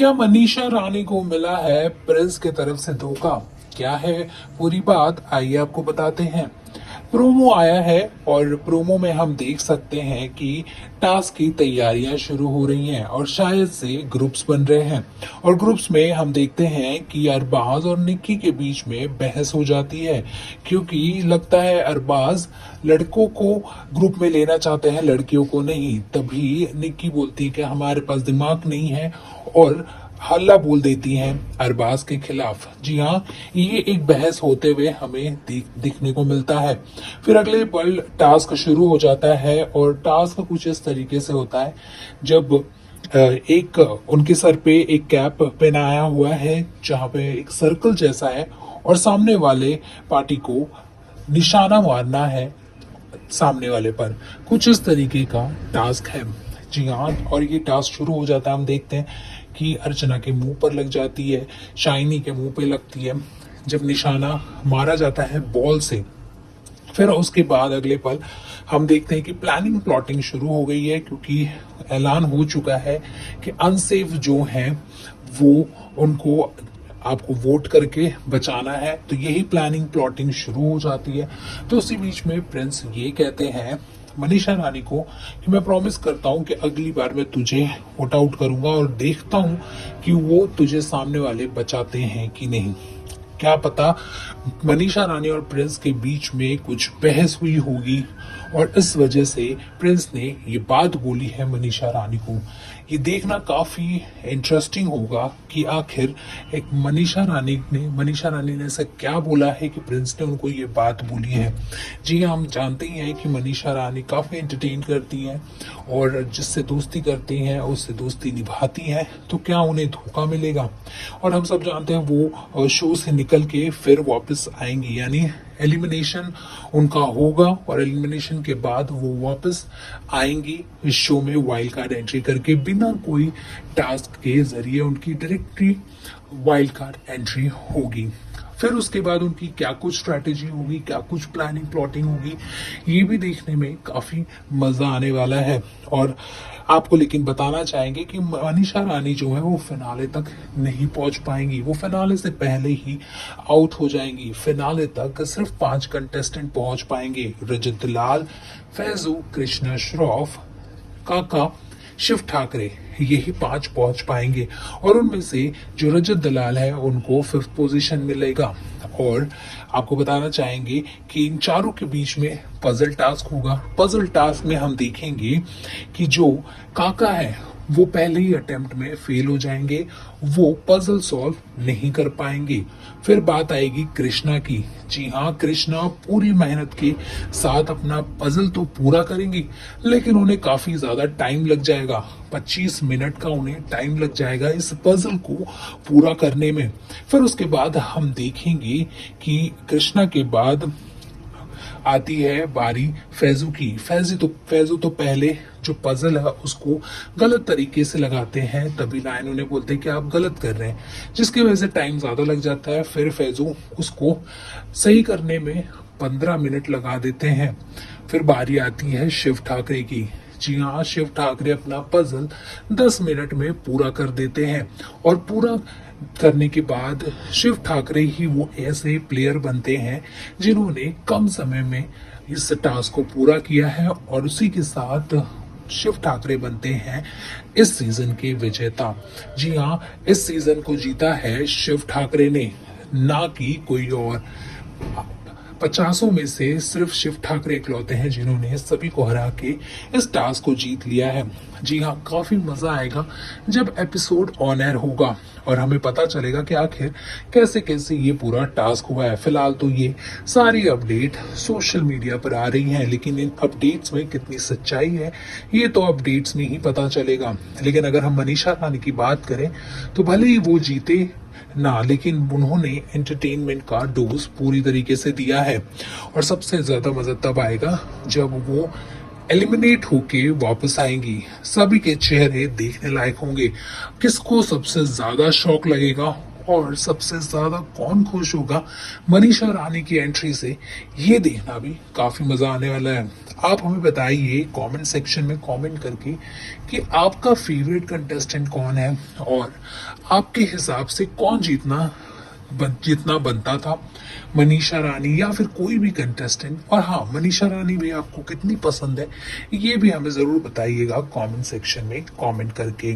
क्या मनीषा रानी को मिला है प्रिंस की तरफ से धोखा? क्या है पूरी बात, आइए आपको बताते हैं। प्रोमो आया है और प्रोमो में हम देख सकते हैं कि टास्क की तैयारियां शुरू हो रही हैं और शायद से ग्रुप्स बन रहे हैं। और ग्रुप्स में हम देखते हैं कि अरबाज और निक्की के बीच में बहस हो जाती है, क्योंकि लगता है अरबाज लड़कों को ग्रुप में लेना चाहते हैं, लड़कियों को नहीं। तभी निक्की बोलती है कि हमारे पास दिमाग नहीं है और हल्ला बोल देती हैं अरबाज के खिलाफ। जी हाँ, ये एक बहस होते हुए हमें दिखने को मिलता है। फिर अगले पल टास्क शुरू हो जाता है और टास्क कुछ इस तरीके से होता है। जब एक उनके सर पे एक कैप पहनाया हुआ है जहाँ पे एक सर्कल जैसा है और सामने वाले पार्टी को निशाना मारना है सामने वाले पर। कुछ इस तरीके का टास्क है। जी हाँ, और ये टास्क शुरू हो जाता है। हम देखते हैं कि अर्चना के मुंह पर लग जाती है, शाइनी के मुंह पे लगती है जब निशाना मारा जाता है बॉल से। फिर उसके बाद अगले पल हम देखते हैं कि प्लानिंग प्लॉटिंग शुरू हो गई है, क्योंकि ऐलान हो चुका है कि अनसेफ जो हैं वो उनको आपको वोट करके बचाना है। तो यही प्लानिंग प्लॉटिंग शुरू हो जाती है। तो उसी बीच में प्रिंस ये कहते हैं मनीषा रानी को कि मैं प्रॉमिस करता हूं कि अगली बार मैं तुझे वोट आउट करूंगा और देखता हूं कि वो तुझे सामने वाले बचाते हैं कि नहीं। क्या पता मनीषा रानी और प्रिंस के बीच में कुछ बहस हुई होगी और इस वजह से प्रिंस ने ये बात बोली है मनीषा रानी को। ये देखना काफी इंटरेस्टिंग होगा कि आखिर एक मनीषा रानी ने ऐसा क्या बोला है कि प्रिंस ने उनको ये बात बोली है। जी हाँ, हम जानते ही हैं कि मनीषा रानी काफी एंटरटेन करती हैं और जिससे दोस्ती करती हैं उससे दोस्ती निभाती हैं। तो क्या उन्हें धोखा मिलेगा? और हम सब जानते हैं वो शो से निकल के फिर वापस आएंगी, यानी एलिमिनेशन उनका होगा और एलिमिनेशन के बाद वो वापस आएंगी इस शो में वाइल्ड कार्ड एंट्री करके। बिना कोई टास्क के जरिए उनकी डायरेक्टली वाइल्ड कार्ड एंट्री होगी। फिर उसके बाद उनकी क्या कुछ स्ट्रैटेजी होगी, क्या कुछ प्लानिंग प्लॉटिंग होगी, ये भी देखने में काफी मजा आने वाला है। और आपको लेकिन बताना चाहेंगे कि मनीषा रानी जो है वो फिनाले तक नहीं पहुंच पाएंगी। वो फिनाले से पहले ही आउट हो जाएंगी। फिनाले तक सिर्फ 5 कंटेस्टेंट पहुंच पाएंगे। रजत लाल, फैजू, कृष्णा श्रॉफ, काका, शिव ठाकरे, यही 5 पहुंच पाएंगे। और उनमें से जो रजत दलाल है उनको 5th पोजीशन मिलेगा। और आपको बताना चाहेंगे कि इन चारों के बीच में पजल टास्क होगा। पजल टास्क में हम देखेंगे कि जो काका है वो पहले ही अटेम्प्ट में फेल हो जाएंगे, वो पजल सॉल्व नहीं कर पाएंगे। फिर बात आएगी कृष्णा की। जी हाँ, कृष्णा पूरी मेहनत के साथ अपना पजल तो पूरा करेंगी, लेकिन उन्हें काफी ज्यादा टाइम लग जाएगा। 25 मिनट का उन्हें टाइम लग जाएगा इस पजल को पूरा करने में। फिर उसके बाद हम देखेंगे कि कृष्णा के बाद आती है बारी फैजू की। फैजू तो पहले जो पजल है उसको गलत तरीके से लगाते हैं, तभी लाइन उन्हें बोलते हैं कि आप गलत कर रहे हैं, जिसकी वजह से टाइम ज्यादा लग जाता है। फिर फैजू उसको सही करने में 15 मिनट लगा देते हैं। फिर बारी आती है शिव ठाकरे की। जी हाँ, शिव ठाकरे अपना पजल 10 मिनट में पूरा कर देते हैं। और पूरा करने के बाद शिव ठाकरे ही वो ऐसे प्लेयर बनते हैं जिन्होंने कम समय में इस टास्क को पूरा किया है और उसी के साथ शिव ठाकरे बनते हैं इस सीजन के विजेता। जी हाँ, इस सीजन को जीता है शिव ठाकरे ने, ना कि कोई और। 50 में से सिर्फ शिव ठाकरे इकलौते हैं जिन्होंने सभी को हरा के इस टास्क को जीत लिया है। जी हाँ, काफी मजा आएगा जब एपिसोड ऑन एयर होगा और हमें पता चलेगा कि आखिर कैसे कैसे ये पूरा टास्क हुआ है। फिलहाल तो ये सारी अपडेट सोशल मीडिया पर आ रही हैं, लेकिन इन अपडेट्स में कितनी सच्चाई है ये तो अपडेट्स में ही पता चलेगा। लेकिन अगर हम मनीषा रानी की बात करें तो भले ही वो जीते ना, लेकिन उन्होंने एंटरटेनमेंट का डोज पूरी तरीके से दिया है। और सबसे ज्यादा मजा तब आएगा जब वो एलिमिनेट होके वापस आएंगी। सभी के चेहरे देखने लायक होंगे। किसको सबसे ज्यादा शौक लगेगा और सबसे ज्यादा कौन खुश होगा मनीषा रानी की एंट्री से, ये देखना भी काफी मजा आने वाला है। आप हमें बताइए कमेंट सेक्शन में कमेंट करके कि आपका फेवरेट कंटेस्टेंट कौन है और आपके हिसाब से कौन जितना बनता था, मनीषा रानी या फिर कोई भी कंटेस्टेंट। और हाँ, मनीषा रानी भी आपको कितनी पसंद है ये भी हमें ज़रूर बताइएगा कमेंट सेक्शन में कमेंट करके।